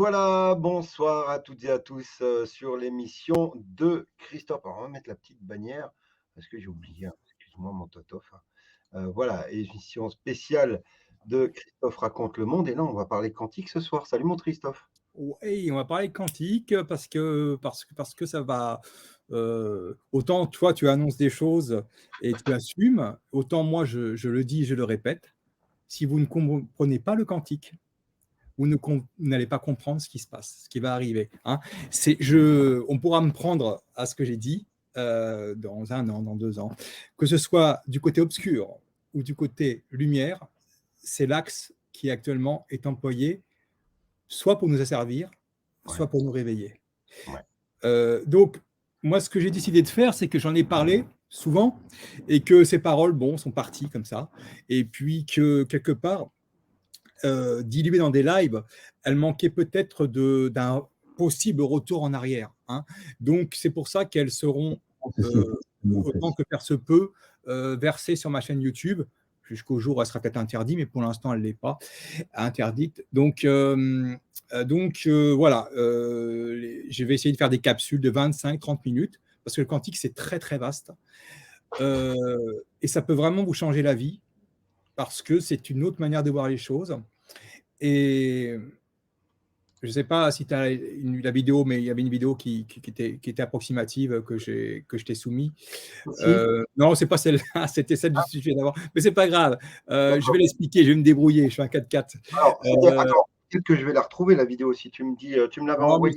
voilà, bonsoir à toutes et à tous sur l'émission de Christophe. Alors, on va mettre la petite bannière parce que j'ai oublié, hein, excuse-moi mon totof. Voilà, émission spéciale de Christophe raconte le monde. Et là, on va parler quantique ce soir. Salut mon Christophe. Oui, on va parler quantique parce que ça va. Autant toi, tu annonces des choses et tu assumes, autant moi, je le dis, je le répète. Si vous ne comprenez pas le quantique, vous n'allez pas comprendre ce qui se passe, ce qui va arriver. Hein. On pourra me prendre à ce que j'ai dit dans 1 an, dans 2 ans. Que ce soit du côté obscur ou du côté lumière, c'est l'axe qui actuellement est employé soit pour nous asservir, soit pour nous réveiller. Donc, moi, ce que j'ai décidé de faire, c'est que j'en ai parlé souvent et que ces paroles, sont parties comme ça. Et puis que, quelque part, diluées dans des lives, elles manquaient peut-être d'un possible retour en arrière. Hein. Donc, c'est pour ça qu'elles seront, autant que faire se peut, versées sur ma chaîne YouTube, jusqu'au jour où elle sera peut-être interdite, mais pour l'instant, elle ne l'est pas interdite. Donc, voilà, je vais essayer de faire des capsules de 25-30 minutes, parce que le quantique, c'est très, très vaste. Et ça peut vraiment vous changer la vie, parce que c'est une autre manière de voir les choses. Et je ne sais pas si tu as la vidéo, mais il y avait une vidéo qui était approximative que je t'ai soumise. Non, ce n'est pas celle-là, c'était celle du sujet d'avant. Mais ce n'est pas grave. Je vais l'expliquer, je vais me débrouiller. Je suis un 4x4. Alors, attends, peut-être que je vais la retrouver, la vidéo, si tu me dis, tu me l'avais envoyée.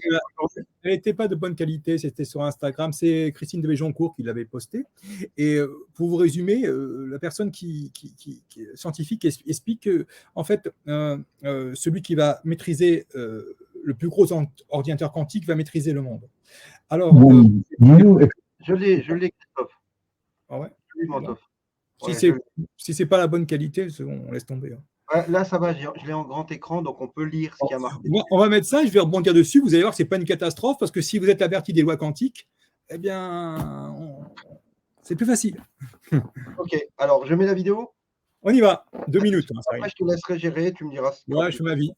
Elle n'était pas de bonne qualité, c'était sur Instagram. C'est Christine de Béjoncourt qui l'avait postée. Et pour vous résumer, la personne scientifique explique que, en fait, celui qui va maîtriser le plus gros ordinateur quantique va maîtriser le monde. Alors, je l'ai, Christophe. Ah ouais, je l'ai, Mantof. Si c'est pas la bonne qualité, on laisse tomber. Hein. Là, ça va, je l'ai en grand écran, donc on peut lire ce qu'il y a marqué. On va mettre ça, je vais rebondir dessus. Vous allez voir que ce n'est pas une catastrophe, parce que si vous êtes averti des lois quantiques, eh bien, c'est plus facile. Ok, alors je mets la vidéo. On y va, 2 minutes. Après, je te laisserai gérer, tu me diras. Ouais, je fais ma vie.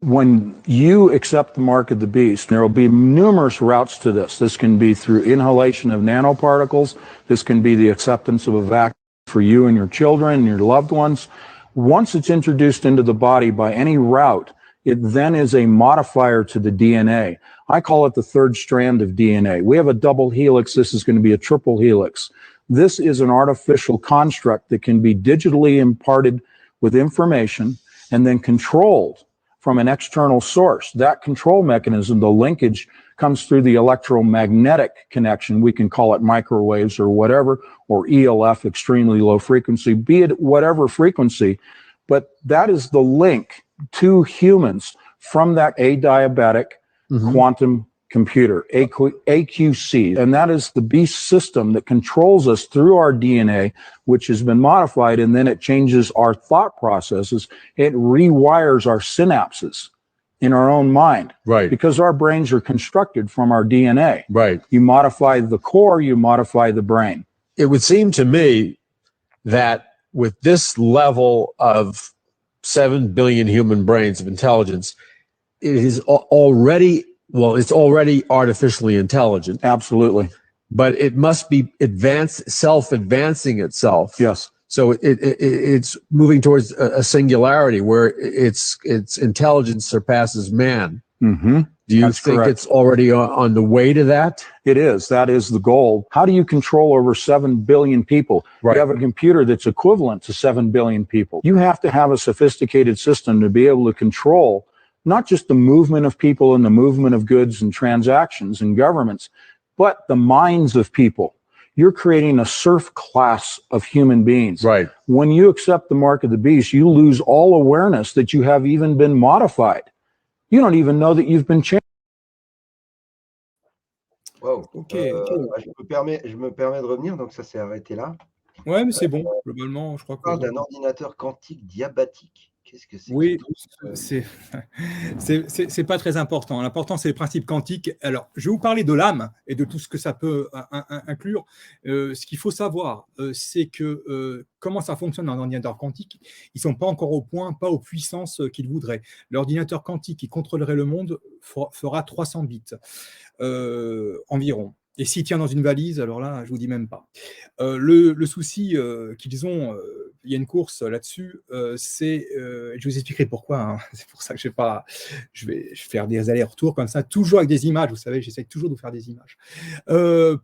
When you accept the mark of the beast, there will be numerous routes to this. This can be through inhalation of nanoparticles. This can be the acceptance of a vaccine for you and your children and your loved ones. Once it's introduced into the body by any route, it then is a modifier to the DNA. I call it the third strand of DNA. We have a double helix. This is going to be a triple helix. This is an artificial construct that can be digitally imparted with information and then controlled from an external source. That control mechanism, the linkage, comes through the electromagnetic connection. We can call it microwaves or whatever, or ELF, extremely low frequency, be it whatever frequency. But that is the link to humans from that adiabatic quantum computer, AQC. And that is the beast system that controls us through our DNA, which has been modified, and then it changes our thought processes. It rewires our synapses in our own mind. Right. Because our brains are constructed from our DNA. Right. You modify the core, you modify the brain. It would seem to me that with this level of 7 billion human brains of intelligence, it is already it's already artificially intelligent. Absolutely. But it must be self-advancing itself. Yes. So it's moving towards a singularity where its intelligence surpasses man. Mm-hmm. Do you think correct. It's already on the way to that? It is. That is the goal. How do you control over 7 billion people? Right. You have a computer that's equivalent to 7 billion people. You have to have a sophisticated system to be able to control not just the movement of people and the movement of goods and transactions and governments, but the minds of people. You're creating a serf class of human beings. Right. When you accept the mark of the beast, you lose all awareness that you have even been modified. You don't even know that you've been changed. Wow. Okay. Je me permets de revenir, donc ça s'est arrêté là. Ouais, mais c'est bon. Globalement, je crois que. On parle d'un ordinateur quantique diabatique. Qu'est-ce que c'est Oui, que c'est pas très important. L'important, c'est le principe quantique. Alors, je vais vous parler de l'âme et de tout ce que ça peut inclure. Ce qu'il faut savoir, c'est que comment ça fonctionne dans un ordinateur quantique. Ils ne sont pas encore au point, pas aux puissances qu'ils voudraient. L'ordinateur quantique qui contrôlerait le monde fera 300 bits environ. Et s'il tient dans une valise, alors là, je vous dis même pas. Le souci qu'ils ont, il y a une course là-dessus, je vous expliquerai pourquoi, hein. C'est pour ça que je vais faire des allers-retours comme ça, toujours avec des images, vous savez, j'essaie toujours de vous faire des images.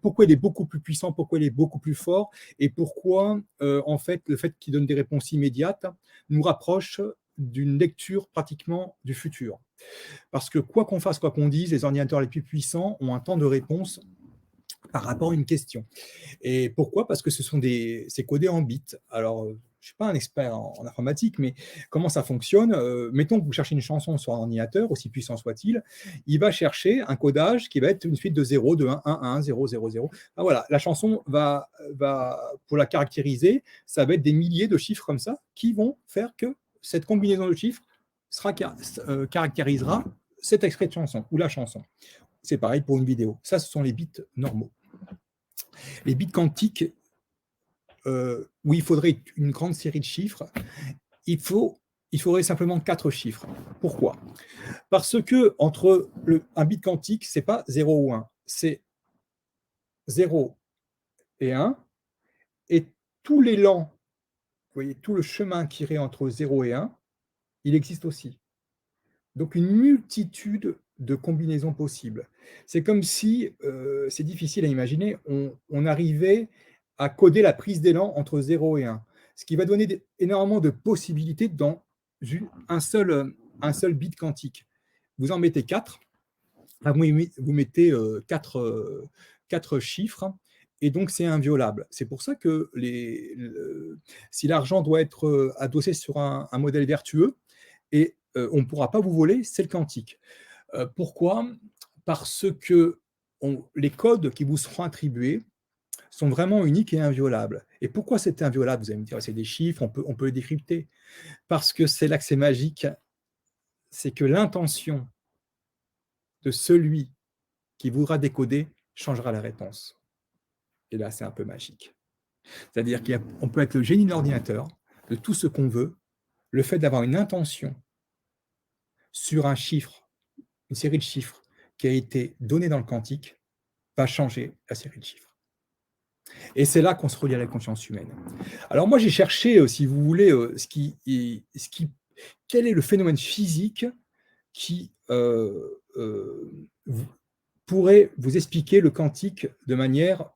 Pourquoi il est beaucoup plus puissant, pourquoi il est beaucoup plus fort, et pourquoi, en fait, le fait qu'il donne des réponses immédiates nous rapproche d'une lecture pratiquement du futur. Parce que quoi qu'on fasse, quoi qu'on dise, les ordinateurs les plus puissants ont un temps de réponse par rapport à une question. Et pourquoi? Parce que c'est codé en bits. Alors, je ne suis pas un expert en informatique, mais comment ça fonctionne? Mettons que vous cherchez une chanson sur un ordinateur, aussi puissant soit-il, il va chercher un codage qui va être une suite de 0, de 1, 1, 1, 0, 0, 0. Ah, voilà, la chanson pour la caractériser, ça va être des milliers de chiffres comme ça qui vont faire que cette combinaison de chiffres caractérisera cet extrait de chanson ou la chanson. C'est pareil pour une vidéo. Ça, ce sont les bits normaux. Les bits quantiques, où il faudrait une grande série de chiffres, il faudrait simplement 4 chiffres. Pourquoi? Parce que entre un bit quantique, ce n'est pas 0 ou 1, c'est 0 et 1, et tout l'élan, vous voyez, tout le chemin qui irait entre 0 et 1, il existe aussi. Donc une multitude de combinaisons possibles. C'est comme si, c'est difficile à imaginer, on arrivait à coder la prise d'élan entre 0 et 1, ce qui va donner énormément de possibilités dans un seul bit quantique. Vous en mettez 4, vous mettez 4 chiffres, et donc c'est inviolable. C'est pour ça que si l'argent doit être adossé sur un modèle vertueux, et on ne pourra pas vous voler, c'est le quantique. Pourquoi? Parce que les codes qui vous seront attribués sont vraiment uniques et inviolables. Et pourquoi c'est inviolable? Vous allez me dire, c'est des chiffres, on peut les décrypter. Parce que c'est là que c'est magique, c'est que l'intention de celui qui voudra décoder changera la réponse. Et là, c'est un peu magique. C'est-à-dire qu'on peut être le génie de l'ordinateur, de tout ce qu'on veut, le fait d'avoir une intention sur un chiffre, une série de chiffres qui a été donnée dans le quantique, va changer la série de chiffres. Et c'est là qu'on se relie à la conscience humaine. Alors moi, j'ai cherché, si vous voulez, quel est le phénomène physique qui pourrait vous expliquer le quantique de manière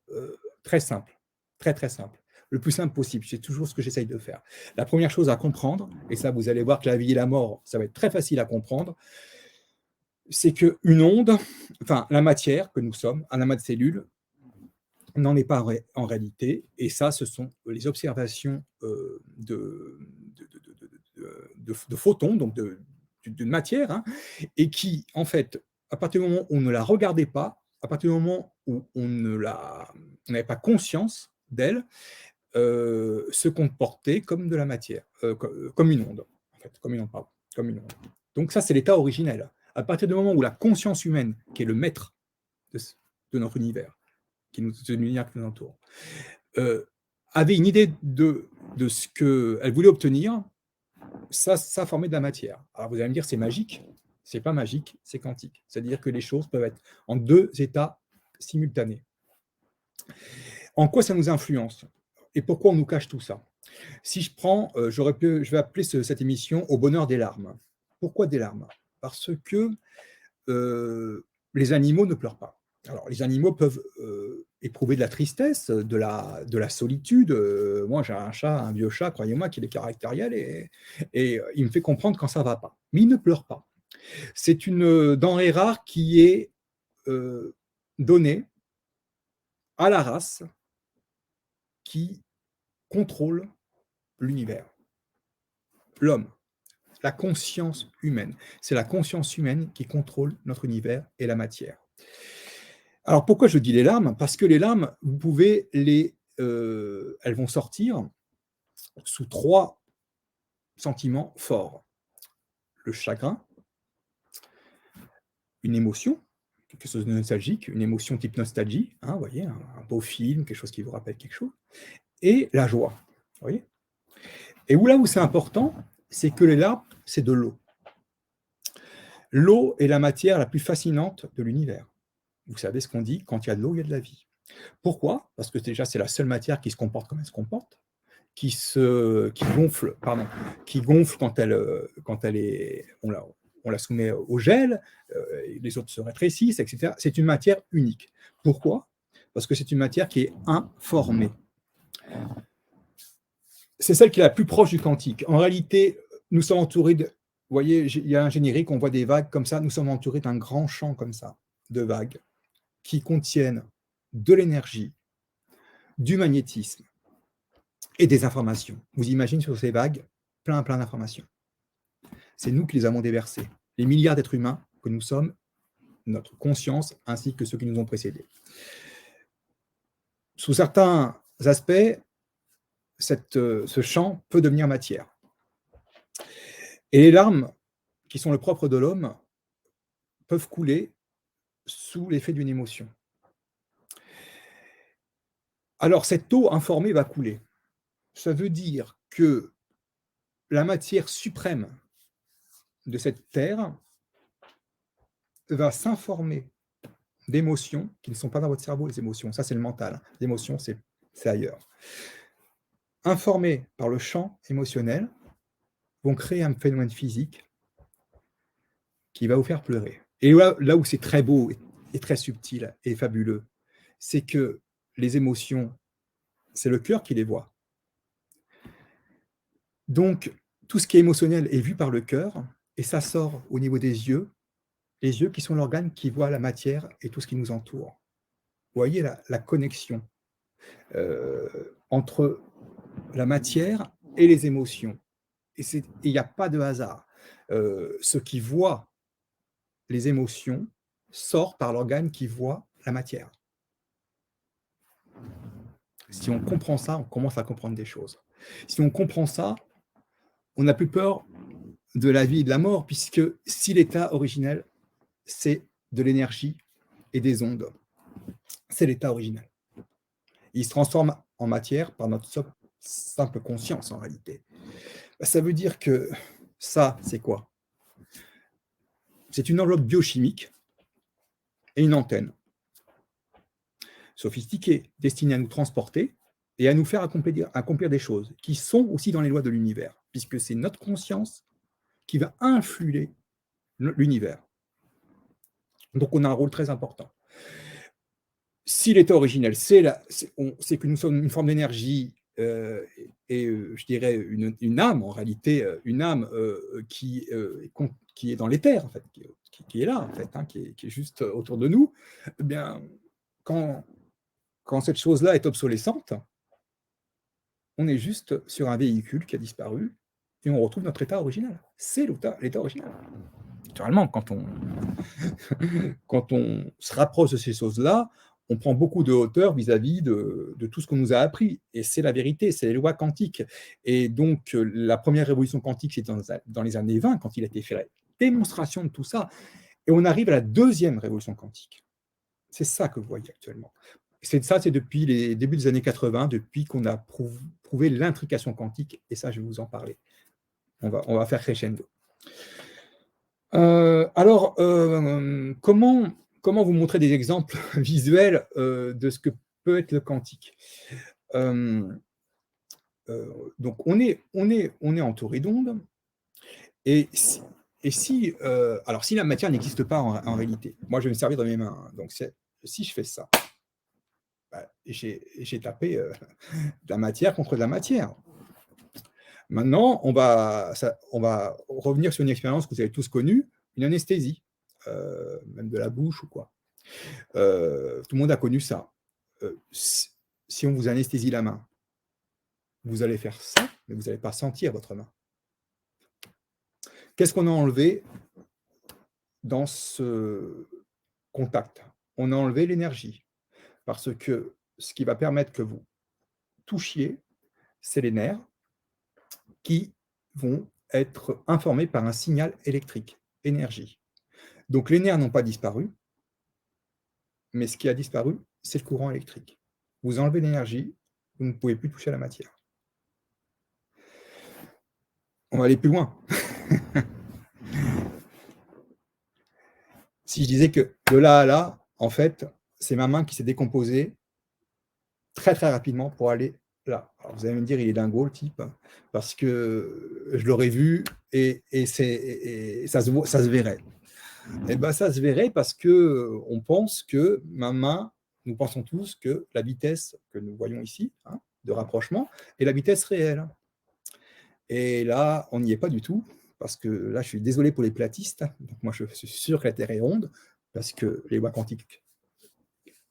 très simple, très très simple, le plus simple possible. C'est toujours ce que j'essaye de faire. La première chose à comprendre, et ça vous allez voir que la vie et la mort, ça va être très facile à comprendre, c'est qu'une onde, enfin la matière que nous sommes, un amas de cellules, n'en est pas en réalité. Et ça, ce sont les observations de photons, donc d'une matière, hein, et qui, en fait, à partir du moment où on ne la regardait pas, à partir du moment où on n'avait pas conscience d'elle, se comportait comme de la matière, comme une onde, en fait, comme une onde, pardon, comme une onde. Donc ça, c'est l'état originel. À partir du moment où la conscience humaine, qui est le maître de notre univers, de l'univers qui nous entoure, avait une idée de ce qu'elle voulait obtenir, ça formait de la matière. Alors vous allez me dire, c'est magique. C'est pas magique, c'est quantique. C'est-à-dire que les choses peuvent être en 2 états simultanés. En quoi ça nous influence? Et pourquoi on nous cache tout ça? Si je prends, je vais appeler cette émission Au bonheur des larmes. Pourquoi des larmes? Parce que les animaux ne pleurent pas. Alors, les animaux peuvent éprouver de la tristesse, de la solitude. Moi, j'ai un chat, un vieux chat, croyez-moi, qu'il est caractériel et il me fait comprendre quand ça ne va pas. Mais il ne pleure pas. C'est une denrée rare qui est donnée à la race qui contrôle l'univers. L'homme, la conscience humaine. C'est la conscience humaine qui contrôle notre univers et la matière. Alors pourquoi je dis les larmes? Parce que les larmes, vous pouvez elles vont sortir sous 3 sentiments forts. Le chagrin, une émotion, quelque chose de nostalgique, une émotion type nostalgie, hein, vous voyez, un beau film, quelque chose qui vous rappelle quelque chose, et la joie, vous voyez. Et là où c'est important, c'est que les larmes, c'est de l'eau. L'eau est la matière la plus fascinante de l'univers. Vous savez ce qu'on dit, quand il y a de l'eau, il y a de la vie. Pourquoi? Parce que déjà, c'est la seule matière qui se comporte comme elle se comporte, qui gonfle quand elle est, on la soumet au gel, les autres se rétrécissent, etc. C'est une matière unique. Pourquoi? Parce que c'est une matière qui est informée. C'est celle qui est la plus proche du quantique. En réalité, nous sommes entourés de... Vous voyez, il y a un générique, on voit des vagues comme ça. Nous sommes entourés d'un grand champ comme ça, de vagues, qui contiennent de l'énergie, du magnétisme et des informations. Vous imaginez sur ces vagues, plein d'informations. C'est nous qui les avons déversées. Les milliards d'êtres humains que nous sommes, notre conscience, ainsi que ceux qui nous ont précédés. Sous certains aspects, ce champ peut devenir matière. Et les larmes, qui sont le propre de l'homme, peuvent couler sous l'effet d'une émotion. Alors, cette eau informée va couler. Ça veut dire que la matière suprême de cette terre va s'informer d'émotions qui ne sont pas dans votre cerveau, les émotions. Ça, c'est le mental. Les émotions, c'est ailleurs. Informées par le champ émotionnel, vont créer un phénomène physique qui va vous faire pleurer. Et là où c'est très beau et très subtil et fabuleux, c'est que les émotions, c'est le cœur qui les voit. Donc, tout ce qui est émotionnel est vu par le cœur et ça sort au niveau des yeux, les yeux qui sont l'organe qui voit la matière et tout ce qui nous entoure. Vous voyez la connexion entre la matière et les émotions. Et il n'y a pas de hasard. Ce qui voit les émotions sort par l'organe qui voit la matière. Si on comprend ça, on commence à comprendre des choses. Si on comprend ça, on n'a plus peur de la vie et de la mort, puisque si l'état originel, c'est de l'énergie et des ondes, c'est l'état originel. Il se transforme en matière par notre simple conscience, en réalité. Ça veut dire que ça, c'est quoi? C'est une enveloppe biochimique et une antenne sophistiquée, destinée à nous transporter et à nous faire accomplir des choses qui sont aussi dans les lois de l'univers, puisque c'est notre conscience qui va influer l'univers. Donc, on a un rôle très important. Si l'état originel, c'est que nous sommes une forme d'énergie je dirais une âme, en réalité, une âme qui est dans l'éther, en fait, qui est là, en fait, hein, qui est juste autour de nous, eh bien, quand cette chose-là est obsolescente, on est juste sur un véhicule qui a disparu et on retrouve notre état original. C'est l'état original. Naturellement, quand on se rapproche de ces choses-là, on prend beaucoup de hauteur vis-à-vis de tout ce qu'on nous a appris. Et c'est la vérité, c'est les lois quantiques. Et donc, la première révolution quantique, c'est dans les années 20, quand il a été fait la démonstration de tout ça. Et on arrive à la deuxième révolution quantique. C'est ça que vous voyez actuellement. C'est depuis les débuts des années 80, depuis qu'on a prouvé l'intrication quantique. Et ça, je vais vous en parler. On va faire crescendo. Alors, comment vous montrer des exemples visuels de ce que peut être le quantique? Donc, on est entouré d'ondes, et si la matière n'existe pas en réalité, moi je vais me servir de mes mains, hein. Donc si je fais ça, j'ai tapé de la matière contre de la matière. Maintenant, on va revenir sur une expérience que vous avez tous connue, une anesthésie, même de la bouche ou quoi. Tout le monde a connu ça. Si on vous anesthésie la main, vous allez faire ça, mais vous n'allez pas sentir votre main. Qu'est-ce qu'on a enlevé dans ce contact? On a enlevé l'énergie, parce que ce qui va permettre que vous touchiez, c'est les nerfs qui vont être informés par un signal électrique, énergie. Donc les nerfs n'ont pas disparu, mais ce qui a disparu, c'est le courant électrique. Vous enlevez l'énergie, vous ne pouvez plus toucher à la matière. On va aller plus loin. Si je disais que de là à là, en fait, c'est ma main qui s'est décomposée très très rapidement pour aller là. Alors vous allez me dire, il est dingo le type, parce que je l'aurais vu et ça se verrait. Et ben ça se verrait parce que on pense que ma main, nous pensons tous que la vitesse que nous voyons ici, hein, de rapprochement, est la vitesse réelle. Et là, on n'y est pas du tout, parce que là, je suis désolé pour les platistes. Donc moi, je suis sûr que la Terre est ronde, parce que les lois quantiques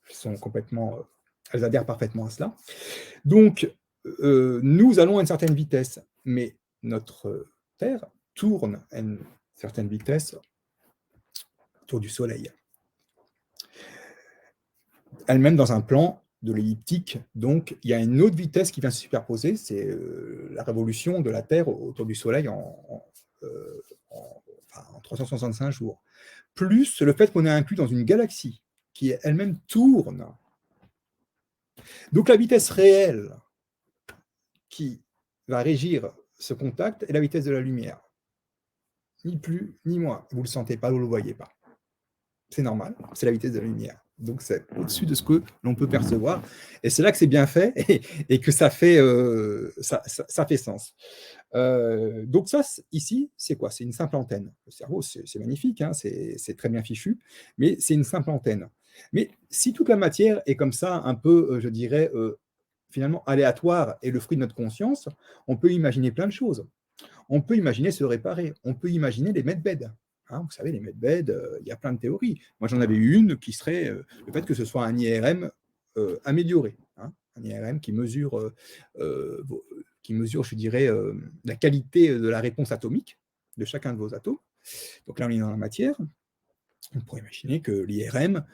sont complètement, elles adhèrent parfaitement à cela. Donc, nous allons à une certaine vitesse, mais notre Terre tourne à une certaine vitesse autour du Soleil. Elle-même dans un plan de l'elliptique, donc il y a une autre vitesse qui vient se superposer, c'est la révolution de la Terre autour du Soleil en 365 jours, plus le fait qu'on est inclus dans une galaxie qui elle-même tourne. Donc la vitesse réelle qui va régir ce contact est la vitesse de la lumière. Ni plus ni moins. Vous ne le sentez pas, vous ne le voyez pas. C'est normal, c'est la vitesse de la lumière. Donc c'est au-dessus de ce que l'on peut percevoir. Et c'est là que c'est bien fait et que ça fait, ça fait sens. Donc ça, ici, c'est quoi? C'est une simple antenne. Le cerveau, c'est magnifique, hein, c'est très bien fichu, mais c'est une simple antenne. Mais si toute la matière est comme ça, un peu, je dirais, finalement aléatoire et le fruit de notre conscience, on peut imaginer plein de choses. On peut imaginer se réparer, on peut imaginer les medbeds. Hein, vous savez, les medbeds, il y a plein de théories. Moi, j'en avais une qui serait le fait que ce soit un IRM amélioré, hein, un IRM qui mesure, je dirais, la qualité de la réponse atomique de chacun de vos atomes. Donc là, on est dans la matière. On pourrait imaginer que l'IRM,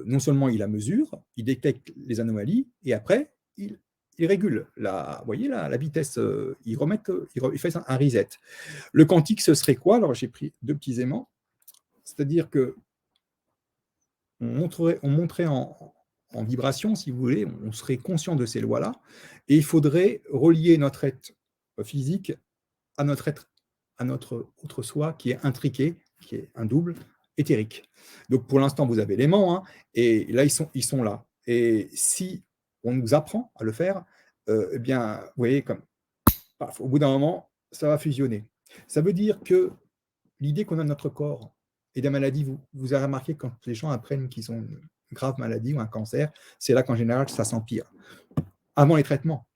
non seulement il la mesure, il détecte les anomalies, et après, il régule vous voyez, la vitesse, il fait un reset. Le quantique, ce serait quoi? Alors, j'ai pris deux petits aimants, c'est-à-dire que on montrait en vibration, si vous voulez, on serait conscient de ces lois-là, et il faudrait relier notre être physique à notre autre soi qui est intriqué, qui est un double éthérique. Donc pour l'instant, vous avez l'aimant, hein, et là, ils sont là. Et si on nous apprend à le faire, eh bien, vous voyez, comme paf, au bout d'un moment, ça va fusionner. Ça veut dire que l'idée qu'on a de notre corps et des maladies, vous avez remarqué quand les gens apprennent qu'ils ont une grave maladie ou un cancer, c'est là qu'en général, ça s'empire. Avant les traitements.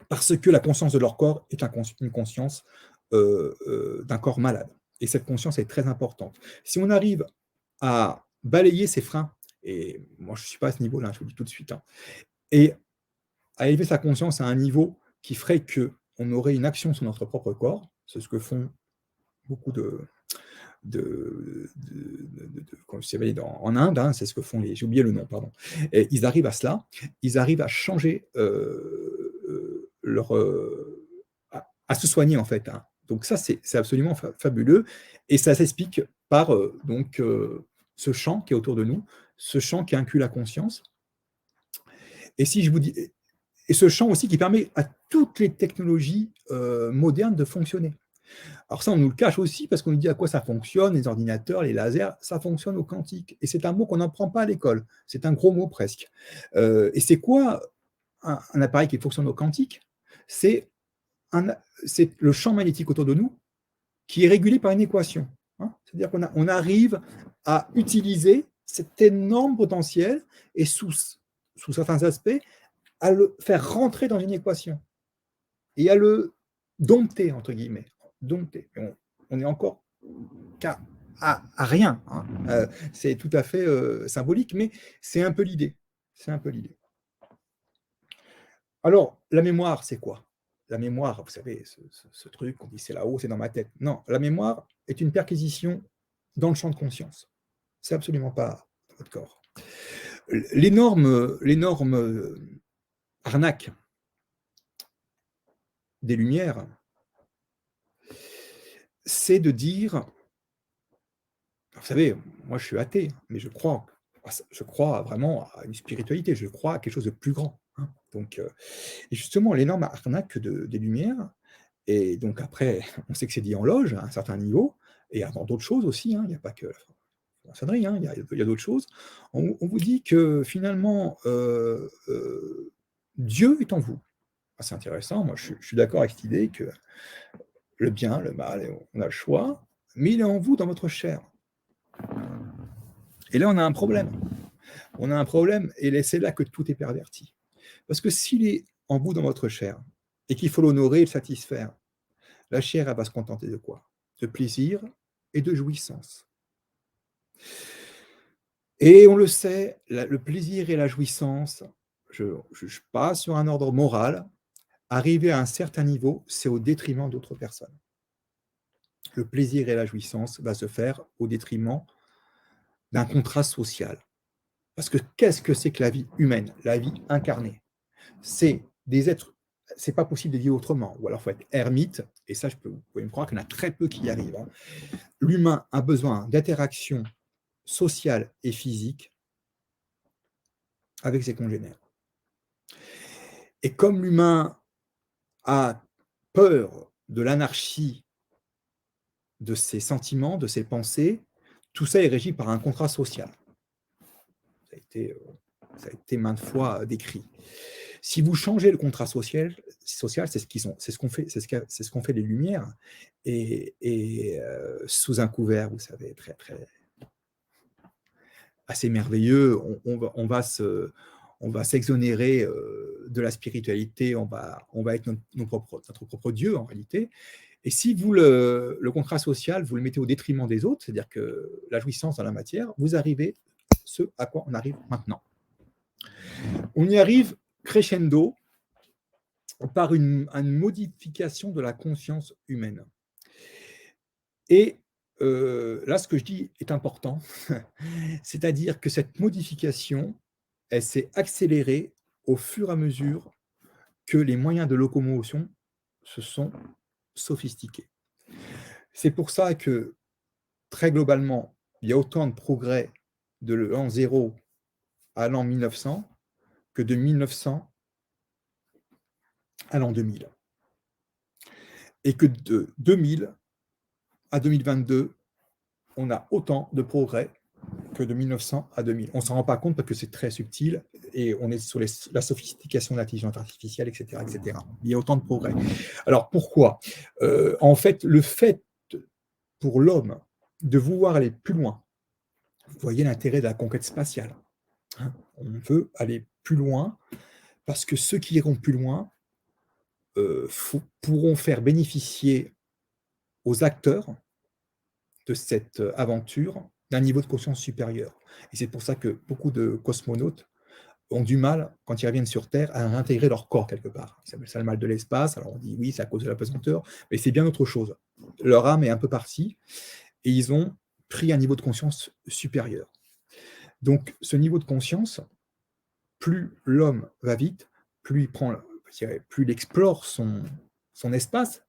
Parce que la conscience de leur corps est une conscience d'un corps malade. Et cette conscience est très importante. Si on arrive à balayer ces freins, et moi je ne suis pas à ce niveau-là, je vous le dis tout de suite, hein, et à élever sa conscience à un niveau qui ferait qu'on aurait une action sur notre propre corps, c'est ce que font beaucoup comme vous savez, en Inde, hein, c'est ce que font j'ai oublié le nom, pardon. Et ils arrivent à cela, ils arrivent à changer à se soigner en fait. Hein. Donc ça, c'est absolument fabuleux, et ça s'explique par ce champ qui est autour de nous, ce champ qui inclut la conscience. Et si je vous dis, et ce champ aussi qui permet à toutes les technologies modernes de fonctionner. Alors ça, on nous le cache aussi parce qu'on nous dit à quoi ça fonctionne, les ordinateurs, les lasers, ça fonctionne au quantique. Et c'est un mot qu'on n'apprend pas à l'école. C'est un gros mot presque. Et c'est quoi un appareil qui fonctionne au quantique? C'est le champ magnétique autour de nous qui est régulé par une équation. Hein. C'est-à-dire qu'on arrive à utiliser cet énorme potentiel et sous certains aspects, à le faire rentrer dans une équation et à le dompter, entre guillemets. Dompter. On est encore à rien. Hein. C'est tout à fait symbolique, mais c'est un peu l'idée. C'est un peu l'idée. Alors, la mémoire, c'est quoi? La mémoire, vous savez, ce truc qu'on dit c'est là-haut, c'est dans ma tête. Non, la mémoire est une perquisition dans le champ de conscience. C'est absolument pas dans votre corps. L'énorme arnaque des Lumières, c'est de dire, vous savez, moi je suis athée, mais je crois vraiment à une spiritualité, je crois à quelque chose de plus grand, hein. Donc, et justement, l'énorme arnaque des Lumières, et donc après, on sait que c'est dit en loge à un certain niveau, et avant d'autres choses aussi, hein, il n'y a pas que la franc-maçonnerie, hein, il y a d'autres choses. On vous dit que finalement, Dieu est en vous. Ah, c'est intéressant, moi je suis d'accord avec cette idée que le bien, le mal, on a le choix, mais il est en vous, dans votre chair. Et là, on a un problème. On a un problème, et c'est là que tout est perverti. Parce que s'il est en vous, dans votre chair, et qu'il faut l'honorer et le satisfaire, la chair, elle va se contenter de quoi? De plaisir et de jouissance. Et on le sait, le plaisir et la jouissance, je passe sur un ordre moral, arrivé à un certain niveau, c'est au détriment d'autres personnes. Le plaisir et la jouissance va se faire au détriment d'un contrat social. Parce que qu'est-ce que c'est que la vie humaine, la vie incarnée? C'est des êtres, c'est pas possible de vivre autrement, ou alors il faut être ermite, et ça, vous pouvez me croire qu'il y en a très peu qui y arrivent, hein. L'humain a besoin d'interaction sociale et physique avec ses congénères. Et comme l'humain a peur de l'anarchie de ses sentiments, de ses pensées, tout ça est régi par un contrat social. Ça a été maintes fois décrit. Si vous changez le contrat social, c'est ce qu'on fait les Lumières, et sous un couvert, vous savez, très très assez merveilleux, on va s'exonérer de la spiritualité, on va être notre propre Dieu en réalité. Et si vous le contrat social, vous le mettez au détriment des autres, c'est-à-dire que la jouissance dans la matière, vous arrivez ce à quoi on arrive maintenant. On y arrive crescendo par une modification de la conscience humaine. Et là, ce que je dis est important, c'est-à-dire que cette modification, elle s'est accélérée au fur et à mesure que les moyens de locomotion se sont sophistiqués. C'est pour ça que, très globalement, il y a autant de progrès de l'an 0 à l'an 1900 que de 1900 à l'an 2000. Et que de 2000 à 2022, on a autant de progrès que de 1900 à 2000. On ne s'en rend pas compte parce que c'est très subtil et on est sur la sophistication de l'intelligence artificielle, etc., etc. Il y a autant de progrès. Alors pourquoi? En fait, le fait pour l'homme de vouloir aller plus loin, vous voyez l'intérêt de la conquête spatiale. Hein, on veut aller plus loin parce que ceux qui iront plus loin pourront faire bénéficier aux acteurs de cette aventure d'un niveau de conscience supérieur. Et c'est pour ça que beaucoup de cosmonautes ont du mal, quand ils reviennent sur Terre, à réintégrer leur corps quelque part. Ils s'appellent ça le mal de l'espace. Alors on dit oui, c'est à cause de la pesanteur, mais c'est bien autre chose. Leur âme est un peu partie et ils ont pris un niveau de conscience supérieur. Donc ce niveau de conscience, plus l'homme va vite, plus il explore son espace,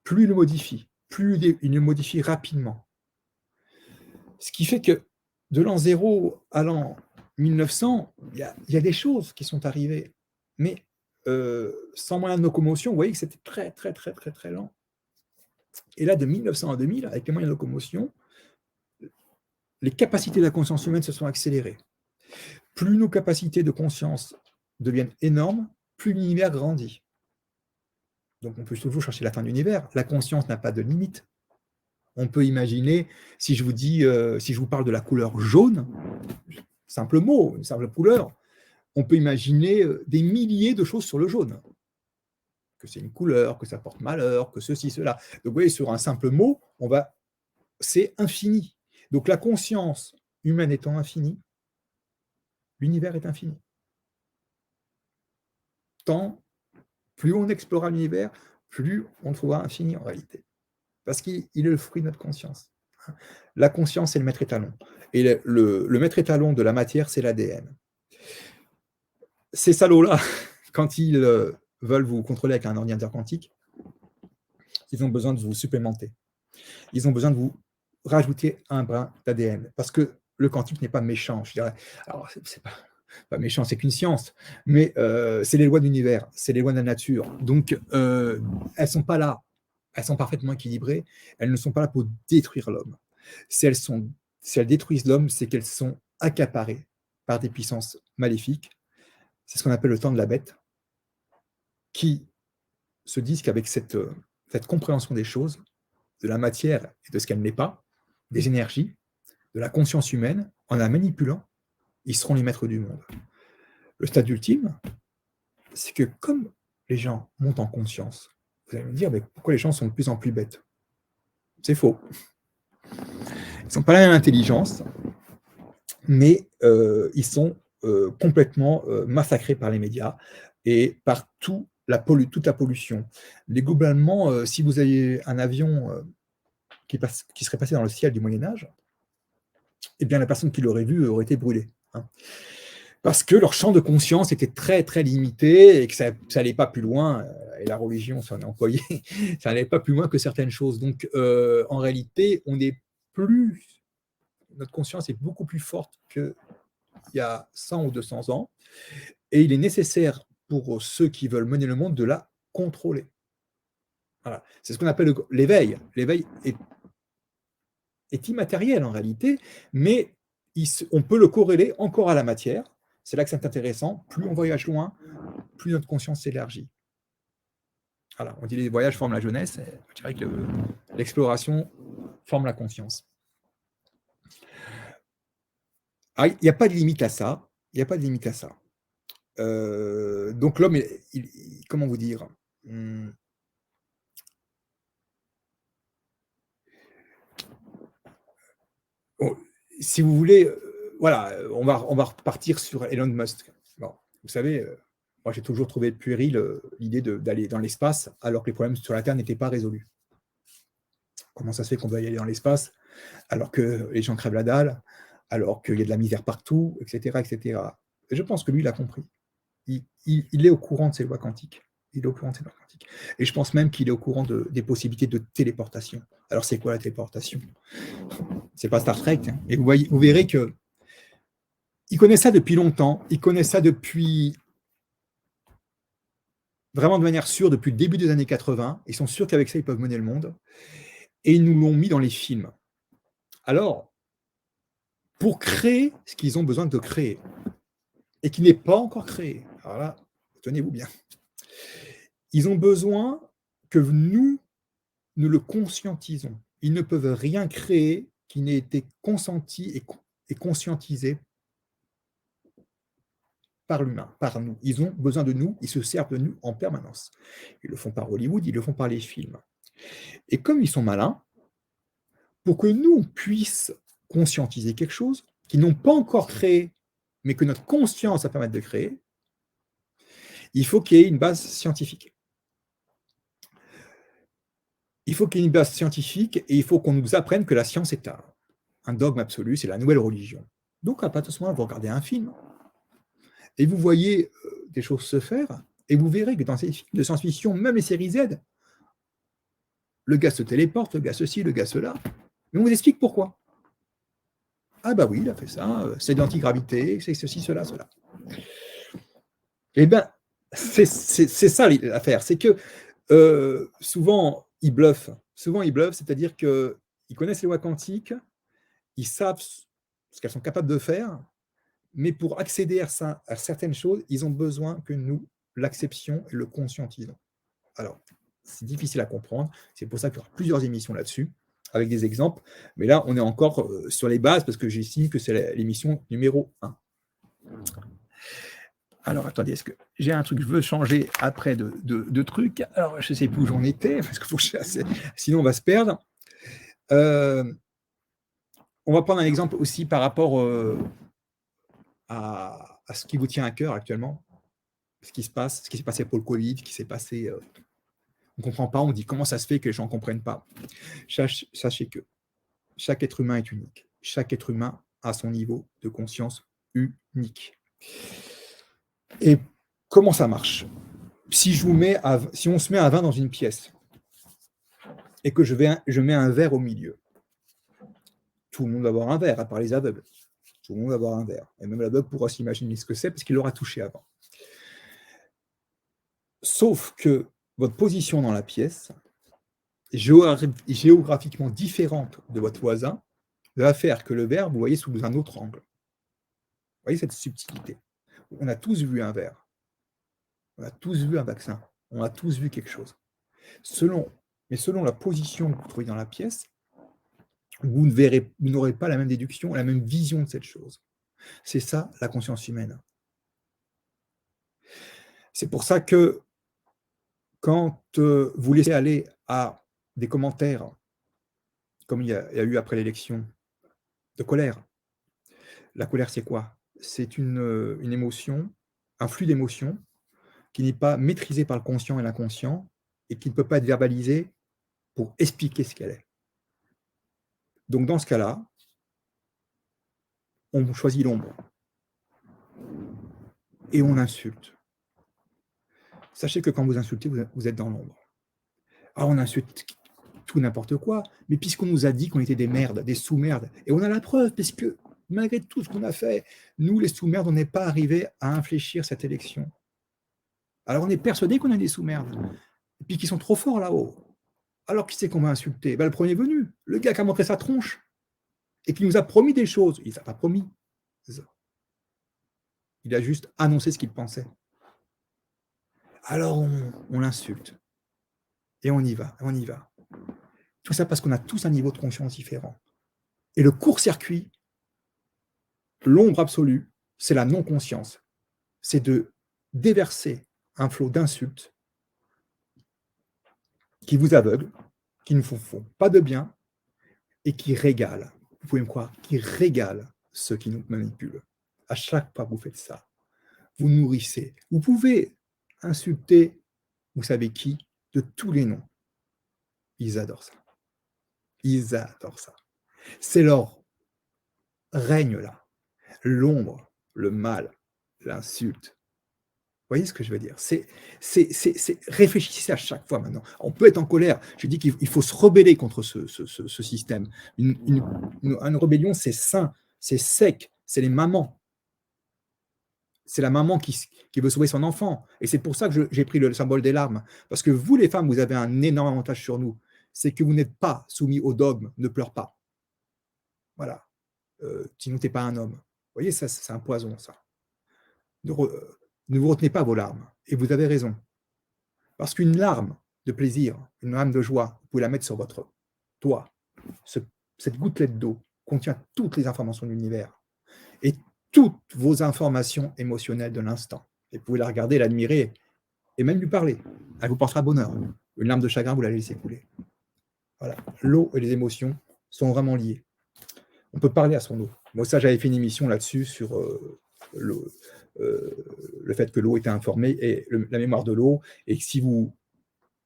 plus il le modifie, plus il le modifie rapidement. Ce qui fait que de l'an 0 à l'an 1900, il y a des choses qui sont arrivées, mais sans moyen de locomotion, vous voyez que c'était très, très, très, très, très lent. Et là, de 1900 à 2000, avec les moyens de locomotion, les capacités de la conscience humaine se sont accélérées. Plus nos capacités de conscience deviennent énormes, plus l'univers grandit. Donc on peut toujours chercher la fin de l'univers. La conscience n'a pas de limite. On peut imaginer, si je vous parle de la couleur jaune, simple mot, une simple couleur, on peut imaginer des milliers de choses sur le jaune. Que c'est une couleur, que ça porte malheur, que ceci, cela. Donc vous voyez, sur un simple mot, c'est infini. Donc la conscience humaine étant infinie, l'univers est infini. Tant, plus on explorera l'univers, plus on le trouvera infini en réalité. Parce qu'il est le fruit de notre conscience. La conscience est le maître étalon. Et le maître étalon de la matière, c'est l'ADN. Ces salauds-là, quand ils veulent vous contrôler avec un ordinateur quantique, ils ont besoin de vous supplémenter. Ils ont besoin de vous rajouter un brin d'ADN. Parce que le quantique n'est pas méchant, je dirais. Alors, c'est pas méchant, c'est qu'une science. Mais c'est les lois de l'univers, c'est les lois de la nature. Donc, elles ne sont pas là. Elles sont parfaitement équilibrées. Elles ne sont pas là pour détruire l'homme. Si elles détruisent l'homme, c'est qu'elles sont accaparées par des puissances maléfiques. C'est ce qu'on appelle le temps de la bête, qui se disent qu'avec cette compréhension des choses, de la matière et de ce qu'elle n'est pas, des énergies, de la conscience humaine, en la manipulant, ils seront les maîtres du monde. Le stade ultime, c'est que comme les gens montent en conscience, vous allez me dire, mais pourquoi les gens sont de plus en plus bêtes? C'est faux. Ils n'ont pas la même intelligence, mais ils sont complètement massacrés par les médias et par toute la pollution. Les globalement, si vous aviez un avion qui serait passé dans le ciel du Moyen-Âge, eh bien la personne qui l'aurait vu aurait été brûlée. Hein. Parce que leur champ de conscience était très très limité et que ça n'allait pas plus loin, et la religion s'en est employée, ça n'allait pas plus loin que certaines choses. Donc en réalité, notre conscience est beaucoup plus forte qu'il y a 100 ou 200 ans, et il est nécessaire pour ceux qui veulent mener le monde de la contrôler. Voilà. C'est ce qu'on appelle l'éveil. L'éveil est immatériel en réalité, mais on peut le corréler encore à la matière. C'est là que c'est intéressant. Plus on voyage loin, plus notre conscience s'élargit. Voilà, on dit les voyages forment la jeunesse. Je dirais que l'exploration forme la conscience. Il n'y a pas de limite à ça. Il n'y a pas de limite à ça. Donc l'homme, comment vous dire, si vous voulez, voilà, on va repartir sur Elon Musk. Bon, vous savez, moi j'ai toujours trouvé puéril l'idée d'aller dans l'espace alors que les problèmes sur la Terre n'étaient pas résolus. Comment ça se fait qu'on doit y aller dans l'espace alors que les gens crèvent la dalle, alors qu'il y a de la misère partout, etc., etc. Et je pense que lui, il a compris. Il est au courant de ces lois quantiques. Il est au courant de ces lois quantiques. Et je pense même qu'il est au courant des possibilités de téléportation. Alors, c'est quoi la téléportation? C'est pas Star Trek. Hein. Et vous verrez que il connaît ça depuis longtemps. Il connaît ça depuis vraiment de manière sûre depuis le début des années 80. Ils sont sûrs qu'avec ça, ils peuvent mener le monde. Et ils nous l'ont mis dans les films. Alors, pour créer ce qu'ils ont besoin de créer, et qui n'est pas encore créé, alors là, tenez-vous bien, ils ont besoin que nous le conscientisons. Ils ne peuvent rien créer qui n'ait été consenti et conscientisé par l'humain, par nous. Ils ont besoin de nous, ils se servent de nous en permanence. Ils le font par Hollywood, ils le font par les films. Et comme ils sont malins, pour que nous, on puisse conscientiser quelque chose qu'ils n'ont pas encore créé, mais que notre conscience va permettre de créer, il faut qu'il y ait une base scientifique. Il faut qu'il y ait une base scientifique et il faut qu'on nous apprenne que la science est un dogme absolu, c'est la nouvelle religion. Donc, à partir de ce moment, vous regardez un film et vous voyez des choses se faire et vous verrez que dans ces films de science-fiction, même les séries Z, le gars se téléporte, le gars ceci, le gars cela, mais on vous explique pourquoi. Ah bah oui, il a fait ça, c'est d'antigravité, c'est ceci, cela, cela. Eh bien, c'est ça l'affaire, c'est que souvent, ils bluffent. Souvent, ils bluffent, c'est-à-dire qu'ils connaissent les lois quantiques, ils savent ce qu'elles sont capables de faire, mais pour accéder à certaines choses, ils ont besoin que nous l'acceptions et le conscientisons. Alors, c'est difficile à comprendre, c'est pour ça qu'il y aura plusieurs émissions là-dessus, avec des exemples, mais là, on est encore sur les bases, parce que j'estime que c'est l'émission numéro 1. Alors, attendez, est-ce que j'ai un truc, je veux changer après de trucs. Alors, je ne sais plus où j'en étais, parce qu'il faut que sinon on va se perdre. On va prendre un exemple aussi par rapport à ce qui vous tient à cœur actuellement, ce qui se passe, ce qui s'est passé pour le Covid, ce qui s'est passé. On ne comprend pas, on dit comment ça se fait que les gens ne comprennent pas. Sachez que chaque être humain est unique. Chaque être humain a son niveau de conscience unique. Et comment ça marche? Si on se met à 20 dans une pièce, et que je mets un verre au milieu. Tout le monde va avoir un verre, à part les aveugles. Tout le monde va avoir un verre. Et même l'aveugle pourra s'imaginer ce que c'est parce qu'il l'aura touché avant. Sauf que votre position dans la pièce, géographiquement différente de votre voisin, va faire que le verre, vous voyez sous un autre angle. Vous voyez cette subtilité. On a tous vu un verre. On a tous vu un vaccin. On a tous vu quelque chose. Mais selon la position que vous trouvez dans la pièce, vous n'aurez pas la même déduction, la même vision de cette chose. C'est ça, la conscience humaine. C'est pour ça que quand vous laissez aller à des commentaires, comme il y a eu après l'élection, de colère. La colère, c'est quoi? C'est une émotion, un flux d'émotions qui n'est pas maîtrisé par le conscient et l'inconscient et qui ne peut pas être verbalisé pour expliquer ce qu'elle est. Donc dans ce cas-là, on choisit l'ombre et on insulte. Sachez que quand vous insultez, vous êtes dans l'ombre. Alors on insulte tout n'importe quoi, mais puisqu'on nous a dit qu'on était des merdes, des sous-merdes, et on a la preuve, puisque malgré tout ce qu'on a fait, nous les sous-merdes, on n'est pas arrivés à infléchir cette élection. Alors on est persuadé qu'on a des sous-merdes, et puis qu'ils sont trop forts là-haut. Alors qui c'est qu'on va insulter? Le premier venu, le gars qui a montré sa tronche, et qui nous a promis des choses. Il ne s'est pas promis. Il a juste annoncé ce qu'il pensait. Alors on l'insulte. Et on y va, on y va. Tout ça parce qu'on a tous un niveau de conscience différent. Et le court-circuit, l'ombre absolue, c'est la non-conscience. C'est de déverser un flot d'insultes qui vous aveugle, qui ne vous font pas de bien et qui régale. Vous pouvez me croire, qui régale ceux qui nous manipulent. À chaque fois que vous faites ça, vous nourrissez. Vous pouvez insulter, vous savez qui, de tous les noms. Ils adorent ça. Ils adorent ça. C'est leur règne là. L'ombre, le mal, l'insulte. Vous voyez ce que je veux dire? Réfléchissez à chaque fois maintenant. On peut être en colère. Je dis qu'il faut se rebeller contre ce système. Une rébellion, c'est sain, c'est sec, c'est les mamans. C'est la maman qui veut sauver son enfant. Et c'est pour ça que j'ai pris le symbole des larmes. Parce que vous, les femmes, vous avez un énorme avantage sur nous. C'est que vous n'êtes pas soumis au dogme, ne pleure pas. Voilà. Sinon, tu n'es pas un homme. Vous voyez, ça, c'est un poison, ça. Ne vous retenez pas vos larmes. Et vous avez raison. Parce qu'une larme de plaisir, une larme de joie, vous pouvez la mettre sur votre toit. Cette gouttelette d'eau contient toutes les informations de l'univers et toutes vos informations émotionnelles de l'instant. Et vous pouvez la regarder, l'admirer et même lui parler. Elle vous portera bonheur. Une larme de chagrin, vous la laissez couler. Voilà. L'eau et les émotions sont vraiment liées. On peut parler à son eau. Moi, ça, j'avais fait une émission là-dessus sur le fait que l'eau était informée et la mémoire de l'eau. Et si vous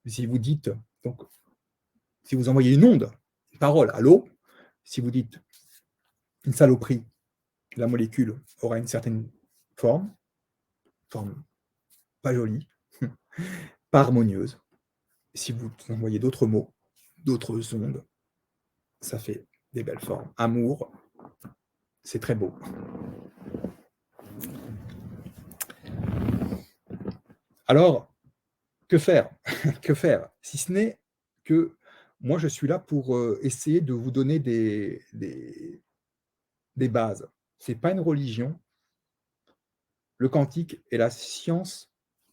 dites, donc, si vous envoyez une onde, une parole à l'eau, si vous dites une saloperie, la molécule aura une certaine forme pas jolie, pas harmonieuse. Si vous envoyez d'autres mots, d'autres ondes, ça fait des belles formes. Amour, c'est très beau. Alors, que faire? Que faire? Si ce n'est que moi, je suis là pour essayer de vous donner des bases. Ce n'est pas une religion. Le quantique est la science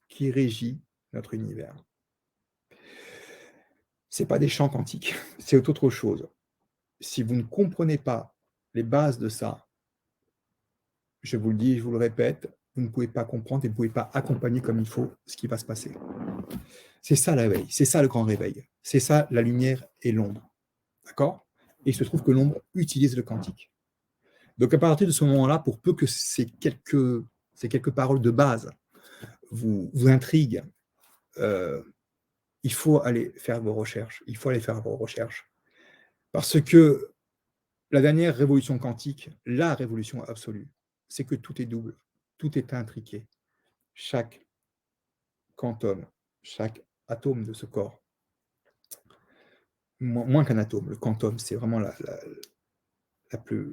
qui régit notre univers. Ce n'est pas des champs quantiques, c'est autre chose. Si vous ne comprenez pas les bases de ça, je vous le dis, je vous le répète, vous ne pouvez pas comprendre et vous ne pouvez pas accompagner comme il faut ce qui va se passer. C'est ça la réveil, c'est ça le grand réveil. C'est ça la lumière et l'ombre. D'accord? Et il se trouve que l'ombre utilise le quantique. Donc à partir de ce moment-là, pour peu que ces quelques paroles de base vous intriguent, il faut aller faire vos recherches. Il faut aller faire vos recherches. Parce que la dernière révolution quantique, la révolution absolue, c'est que tout est double, tout est intriqué. Chaque quantum, chaque atome de ce corps moins qu'un atome. Le quantum, c'est vraiment la plus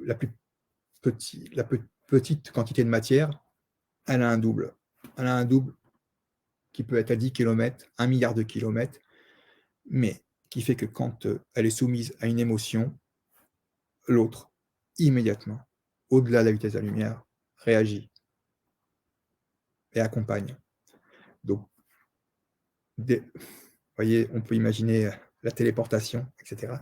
petite quantité de matière. Elle a un double. Elle a un double qui peut être à 10 km, 1 milliard de kilomètres, mais qui fait que quand elle est soumise à une émotion, l'autre, immédiatement, au-delà de la vitesse de la lumière, réagit et accompagne. Donc, vous voyez, on peut imaginer la téléportation, etc.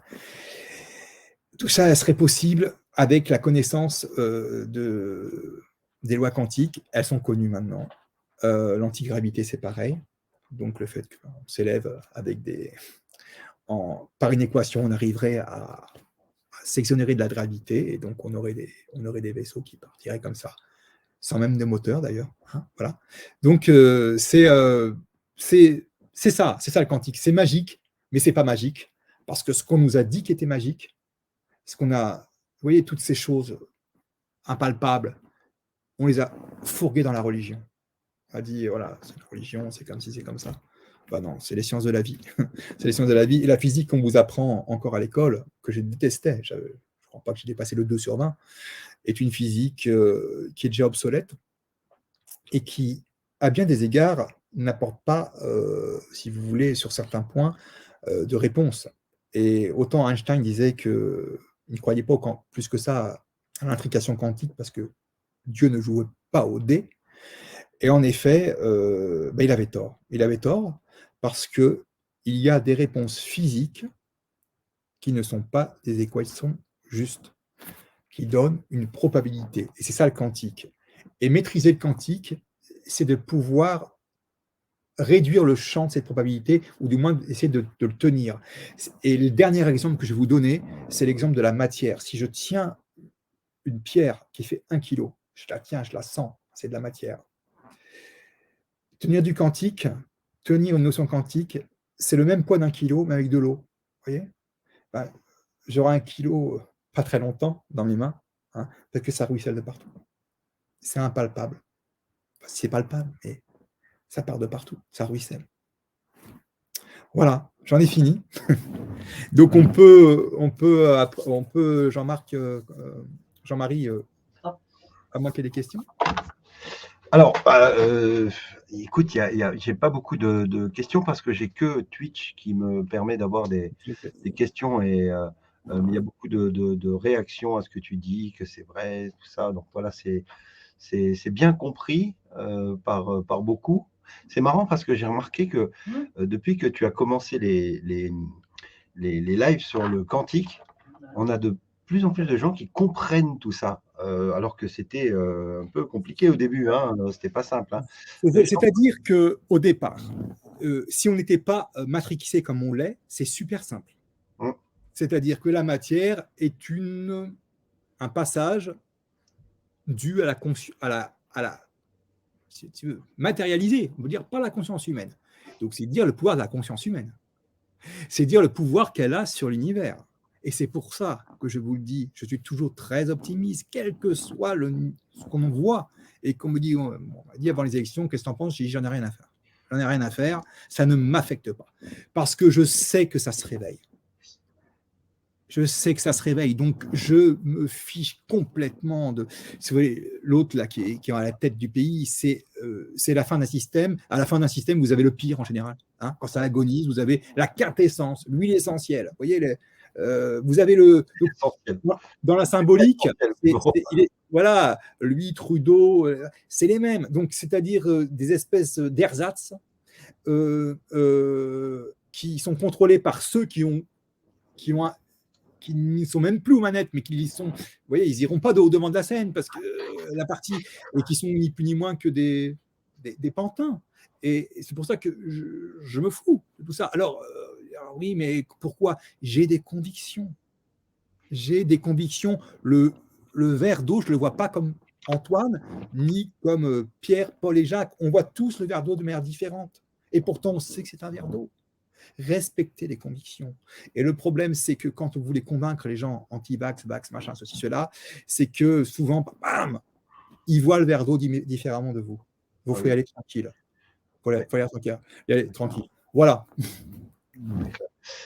Tout ça serait possible avec la connaissance des lois quantiques. Elles sont connues maintenant. L'antigravité, c'est pareil. Donc, le fait qu'on s'élève avec par une équation, on arriverait à s'exonérer de la gravité, et donc on aurait des vaisseaux qui partiraient comme ça, sans même de moteur d'ailleurs. Hein, voilà. Donc, c'est ça le quantique. C'est magique, mais c'est pas magique, parce que ce qu'on nous a dit qui était magique, vous voyez, toutes ces choses impalpables, on les a fourguées dans la religion. On a dit, voilà, c'est une religion, c'est comme ci, c'est comme ça. Ben non, c'est les sciences de la vie. C'est les sciences de la vie. Et la physique qu'on vous apprend encore à l'école, que je détestais, je ne crois pas que j'ai dépassé le 2 sur 20, est une physique qui est déjà obsolète et qui, à bien des égards, n'apporte pas, si vous voulez, sur certains points, de réponse. Et autant Einstein disait qu'il ne croyait pas plus que ça à l'intrication quantique parce que Dieu ne jouait pas au dé. Et en effet, il avait tort. Il avait tort parce qu'il y a des réponses physiques qui ne sont pas des équations justes, qui donnent une probabilité. Et c'est ça le quantique. Et maîtriser le quantique, c'est de pouvoir réduire le champ de cette probabilité, ou du moins essayer de le tenir. Et le dernier exemple que je vais vous donner, c'est l'exemple de la matière. Si je tiens une pierre qui fait 1 kg, je la tiens, je la sens, c'est de la matière. Tenir du quantique, tenir une notion quantique, c'est le même poids d'1 kilo, mais avec de l'eau. Vous voyez, j'aurai 1 kilo pas très longtemps dans mes mains, hein, parce que ça ruisselle de partout. C'est impalpable. Enfin, c'est palpable, mais ça part de partout, ça ruisselle. Voilà, j'en ai fini. Donc on peut Jean-Marc, Jean-Marie, à moins qu'il y ait des questions. Alors, écoute, j'ai pas beaucoup de questions parce que j'ai que Twitch qui me permet d'avoir des questions, et mais il y a beaucoup de réactions à ce que tu dis, que c'est vrai, tout ça. Donc voilà, c'est bien compris par beaucoup. C'est marrant parce que j'ai remarqué que depuis que tu as commencé les lives sur le quantique, on a de plus en plus de gens qui comprennent tout ça, alors que c'était un peu compliqué au début, hein, c'était pas simple. Hein. C'est-à-dire qu'au départ, si on n'était pas matrixé comme on l'est, c'est super simple. C'est-à-dire que la matière est un passage dû à la si tu veux, matérialisé, on veut dire pas la conscience humaine. Donc c'est dire le pouvoir de la conscience humaine. C'est dire le pouvoir qu'elle a sur l'univers. Et c'est pour ça que je vous le dis, je suis toujours très optimiste, quel que soit ce qu'on voit. Et qu'on me dit, on m'a dit avant les élections, qu'est-ce que tu en penses? J'ai dit, j'en ai rien à faire. J'en ai rien à faire, ça ne m'affecte pas. Parce que je sais que ça se réveille. Je sais que ça se réveille, donc je me fiche complètement de. Vous voyez, l'autre là qui est à la tête du pays, c'est la fin d'un système. À la fin d'un système, vous avez le pire en général. Hein, quand ça agonise, vous avez la quintessence, l'huile essentielle. Vous voyez, vous avez dans la symbolique, voilà, lui, Trudeau, c'est les mêmes. Donc, c'est-à-dire des espèces d'ersatz qui sont contrôlés par ceux qui ne sont même plus aux manettes, mais qui y sont. Vous voyez, ils n'iront pas au devant de la scène parce que la partie, et qui sont ni plus ni moins que des pantins. Et c'est pour ça que je me fous de tout ça. Alors oui, mais pourquoi? J'ai des convictions. J'ai des convictions. Le verre d'eau, je ne le vois pas comme Antoine, ni comme Pierre, Paul et Jacques. On voit tous le verre d'eau de manière différente. Et pourtant, on sait que c'est un verre d'eau. Respecter les convictions. Et le problème, c'est que quand vous voulez convaincre les gens anti-vax, vax, machin, ceci, cela, c'est que souvent, bam, ils voient le verre d'eau différemment de vous. Il faut y aller tranquille. Il faut y aller tranquille. Voilà.